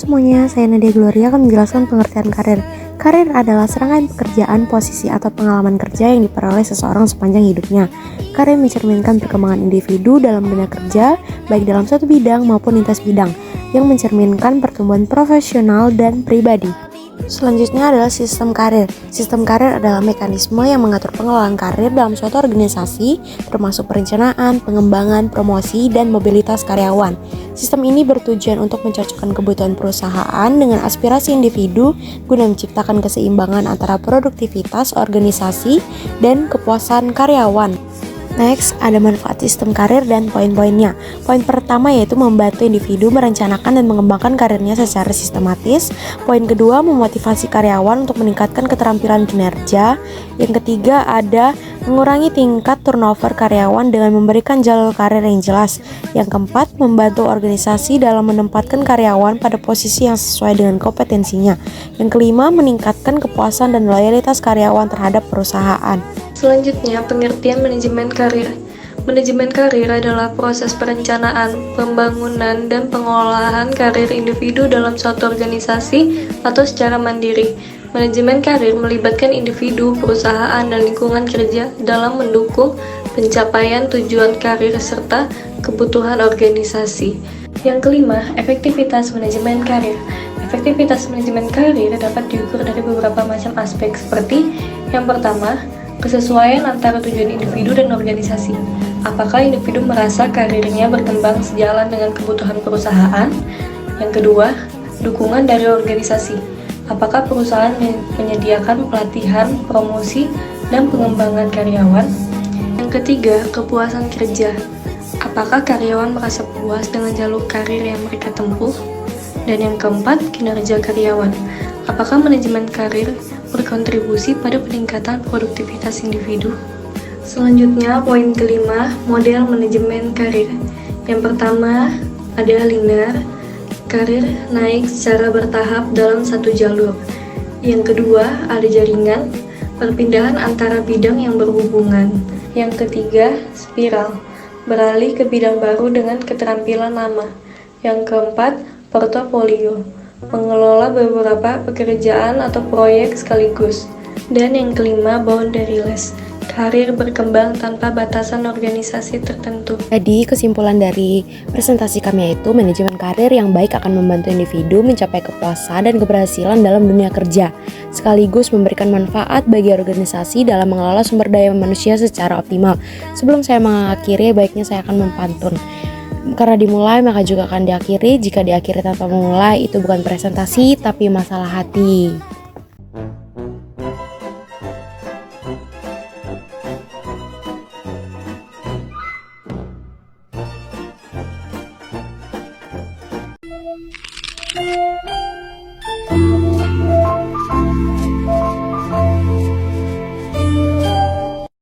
semuanya, saya Nadia Gloria akan menjelaskan pengertian karir. Karir adalah serangkaian pekerjaan, posisi, atau pengalaman kerja yang diperoleh seseorang sepanjang hidupnya. Karir mencerminkan perkembangan individu dalam dunia kerja, baik dalam suatu bidang maupun lintas bidang, yang mencerminkan pertumbuhan profesional dan pribadi. Selanjutnya adalah sistem karir. Sistem karir adalah mekanisme yang mengatur pengelolaan karir dalam suatu organisasi, termasuk perencanaan, pengembangan, promosi, dan mobilitas karyawan. Sistem ini bertujuan untuk mencocokkan kebutuhan perusahaan dengan aspirasi individu guna menciptakan keseimbangan antara produktivitas organisasi dan kepuasan karyawan. Next, ada manfaat sistem karir dan poin-poinnya. Poin pertama yaitu membantu individu merencanakan dan mengembangkan karirnya secara sistematis. Poin kedua, memotivasi karyawan untuk meningkatkan keterampilan kinerja. Yang ketiga, ada mengurangi tingkat turnover karyawan dengan memberikan jalur karir yang jelas. Yang keempat, membantu organisasi dalam menempatkan karyawan pada posisi yang sesuai dengan kompetensinya. Yang kelima, meningkatkan kepuasan dan loyalitas karyawan terhadap perusahaan. Selanjutnya, pengertian manajemen karir. Manajemen karir adalah proses perencanaan, pembangunan, dan pengolahan karir individu dalam suatu organisasi atau secara mandiri. Manajemen karir melibatkan individu, perusahaan, dan lingkungan kerja dalam mendukung pencapaian tujuan karir serta kebutuhan organisasi. Yang kelima, efektivitas manajemen karir. Efektivitas manajemen karir dapat diukur dari beberapa macam aspek seperti yang pertama, kesesuaian antara tujuan individu dan organisasi. Apakah individu merasa karirnya berkembang sejalan dengan kebutuhan perusahaan? Yang kedua, dukungan dari organisasi. Apakah perusahaan menyediakan pelatihan, promosi, dan pengembangan karyawan? Yang ketiga, kepuasan kerja. Apakah karyawan merasa puas dengan jalur karir yang mereka tempuh? Dan yang keempat, kinerja karyawan. Apakah manajemen karir berkontribusi pada peningkatan produktivitas individu? Selanjutnya, poin kelima, model manajemen karir. Yang pertama, ada linear, karir naik secara bertahap dalam satu jalur. Yang kedua, ada jaringan, perpindahan antara bidang yang berhubungan. Yang ketiga, spiral, beralih ke bidang baru dengan keterampilan lama. Yang keempat, portofolio, mengelola beberapa pekerjaan atau proyek sekaligus. Dan yang kelima, boundaryless, karir berkembang tanpa batasan organisasi tertentu. Jadi kesimpulan dari presentasi kami yaitu manajemen karir yang baik akan membantu individu mencapai kepuasan dan keberhasilan dalam dunia kerja, sekaligus memberikan manfaat bagi organisasi dalam mengelola sumber daya manusia secara optimal. Sebelum saya mengakhiri, baiknya saya akan mempantun. Karena dimulai maka juga akan diakhiri. Jika diakhiri tanpa memulai, itu bukan presentasi tapi masalah hati.